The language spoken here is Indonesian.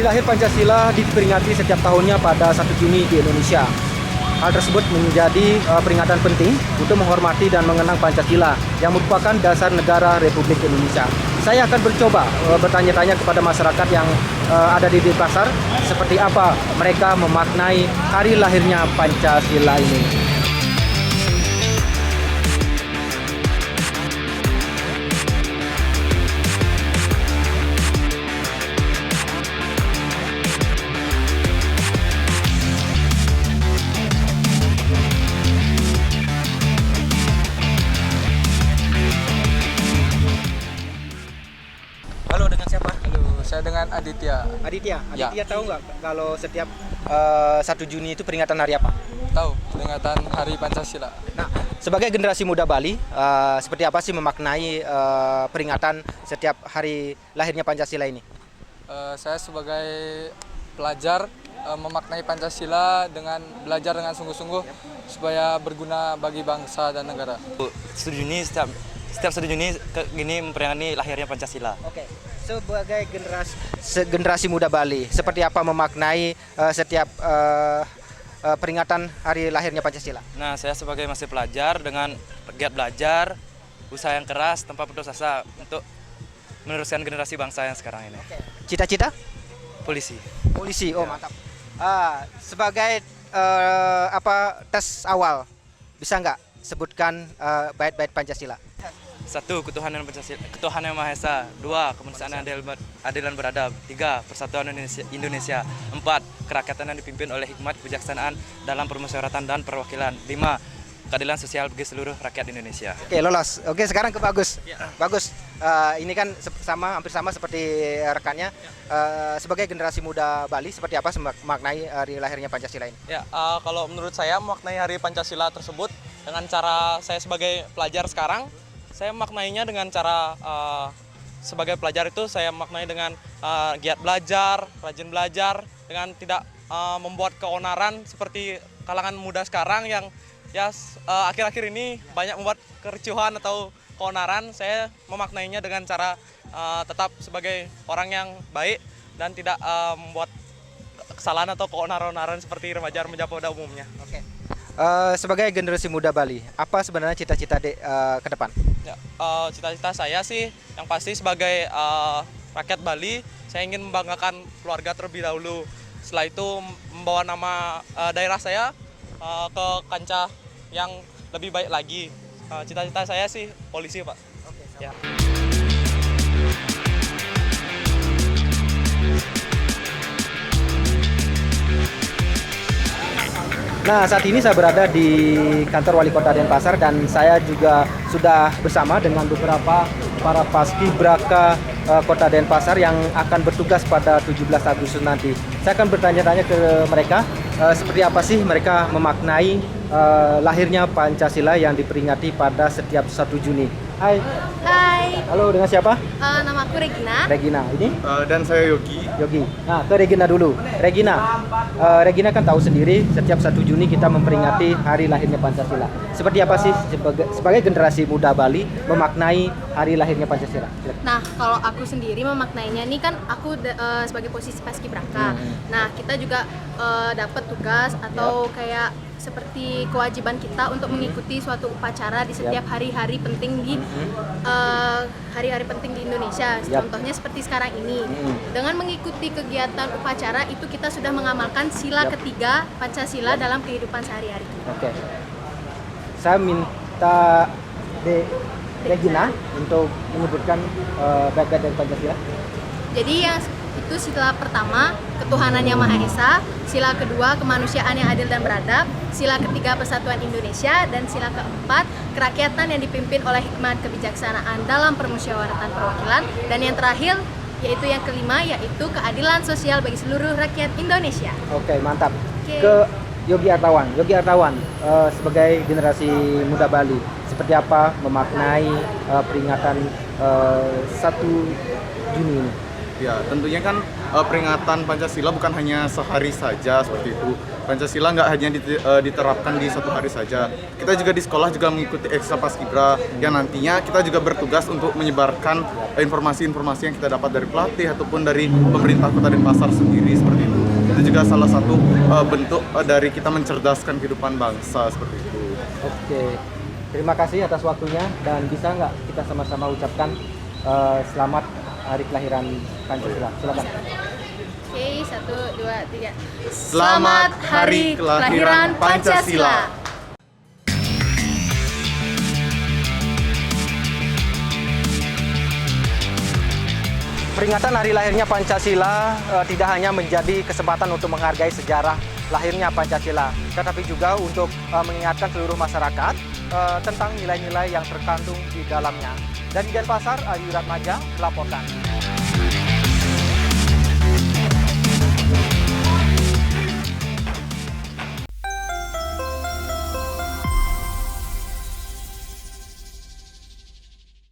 Hari lahir Pancasila diperingati setiap tahunnya pada 1 Juni di Indonesia. Hal tersebut menjadi peringatan penting untuk menghormati dan mengenang Pancasila yang merupakan dasar negara Republik Indonesia. Saya akan mencoba bertanya-tanya kepada masyarakat yang ada di Denpasar seperti apa mereka memaknai hari lahirnya Pancasila ini. Halo, dengan siapa? Halo, saya dengan Aditya. Aditya. Ya. Aditya tahu nggak kalau setiap 1 Juni itu peringatan hari apa? Tahu, peringatan Hari Pancasila. Nah, sebagai generasi muda Bali, seperti apa sih memaknai peringatan setiap hari lahirnya Pancasila ini? Saya sebagai pelajar memaknai Pancasila dengan belajar dengan sungguh-sungguh supaya berguna bagi bangsa dan negara. 1 Juni setiap 1 Juni gini memperingati lahirnya Pancasila. Oke. Sebagai generasi muda Bali, seperti apa memaknai setiap peringatan hari lahirnya Pancasila? Nah, saya sebagai masih pelajar dengan giat belajar, usaha yang keras tanpa putus asa untuk meneruskan generasi bangsa yang sekarang ini. Oke. Cita-cita? Polisi. Polisi. Oh, mantap. Sebagai tes awal, bisa nggak sebutkan bait-bait Pancasila? 1. Ketuhanan Pancasila, Ketuhanan yang Maha Esa. 2. Kemanusiaan yang adil dan beradab. 3. Persatuan Indonesia. 4. Kerakyatan yang dipimpin oleh hikmat kebijaksanaan dalam permusyawaratan dan perwakilan. 5. Keadilan sosial bagi seluruh rakyat Indonesia. Oke, lolos. Oke, sekarang ke Bagus. Bagus. Ini kan hampir sama seperti rekannya. Sebagai generasi muda Bali, seperti apa memaknai hari lahirnya Pancasila ini? Ya, kalau menurut saya memaknai Hari Pancasila tersebut dengan cara saya sebagai pelajar sekarang, saya memaknainya dengan cara sebagai pelajar itu saya memaknai dengan giat belajar, rajin belajar, dengan tidak membuat keonaran seperti kalangan muda sekarang yang akhir-akhir ini banyak membuat kericuhan atau keonaran. Saya memaknainya dengan cara tetap sebagai orang yang baik dan tidak membuat kesalahan atau keonaran-onaran seperti remaja-remaja pada umumnya. Oke. Sebagai generasi muda Bali, apa sebenarnya cita-cita ke depan? Ya, cita-cita saya sih yang pasti sebagai rakyat Bali, saya ingin membanggakan keluarga terlebih dahulu. Setelah itu membawa nama daerah saya ke kancah yang lebih baik lagi. Cita-cita saya sih polisi, Pak. Oke, ya. Nah, saat ini saya berada di kantor Wali Kota Denpasar dan saya juga sudah bersama dengan beberapa para paskibraka Kota Denpasar yang akan bertugas pada 17 Agustus nanti. Saya akan bertanya-tanya ke mereka seperti apa sih mereka memaknai lahirnya Pancasila yang diperingati pada setiap 1 Juni. Hai. Hai, Halo, dengan siapa? nama aku Regina. Regina. Ini? Dan saya Yogi. Yogi. Nah, ke Regina dulu. Regina, Regina kan tahu sendiri setiap 1 Juni kita memperingati hari lahirnya Pancasila. Seperti apa sih sebagai generasi muda Bali memaknai hari lahirnya Pancasila? Nah, kalau aku sendiri memaknainya nih kan aku sebagai posisi paskibraka. Nah, kita juga dapat tugas atau kayak seperti kewajiban kita untuk mengikuti suatu upacara di setiap hari-hari penting di hari-hari penting di Indonesia. Contohnya seperti sekarang ini. Dengan mengikuti kegiatan upacara itu kita sudah mengamalkan sila ketiga Pancasila dalam kehidupan sehari-hari. Oke. Saya minta Regina untuk menyebutkan bait-bait dari Pancasila. Jadi yang itu sila pertama, ketuhanan yang Maha Esa, sila kedua, kemanusiaan yang adil dan beradab, sila ketiga, persatuan Indonesia, dan sila keempat, kerakyatan yang dipimpin oleh hikmat kebijaksanaan dalam permusyawaratan perwakilan, dan yang terakhir yaitu yang kelima, yaitu keadilan sosial bagi seluruh rakyat Indonesia. Oke, mantap. Oke. Ke Yogi Artawan. Yogi Artawan, sebagai generasi muda Bali, seperti apa memaknai peringatan 1 Juni ini? Ya, tentunya kan peringatan Pancasila bukan hanya sehari saja seperti itu. Pancasila nggak hanya diterapkan di satu hari saja. Kita juga di sekolah juga mengikuti ekstra paskibra yang nantinya kita juga bertugas untuk menyebarkan informasi-informasi yang kita dapat dari pelatih ataupun dari pemerintah Kota Denpasar sendiri seperti itu. Itu juga salah satu bentuk dari kita mencerdaskan kehidupan bangsa seperti itu. Oke, terima kasih atas waktunya dan bisa nggak kita sama-sama ucapkan selamat hari kelahiran Pancasila. Silakan. Oke, 1, 2, 3. Selamat Hari Kelahiran Pancasila. Peringatan hari lahirnya Pancasila tidak hanya menjadi kesempatan untuk menghargai sejarah lahirnya Pancasila, tetapi juga untuk mengingatkan seluruh masyarakat tentang nilai-nilai yang terkandung di dalamnya. Dari Denpasar, Ayu Ratmaja melaporkan.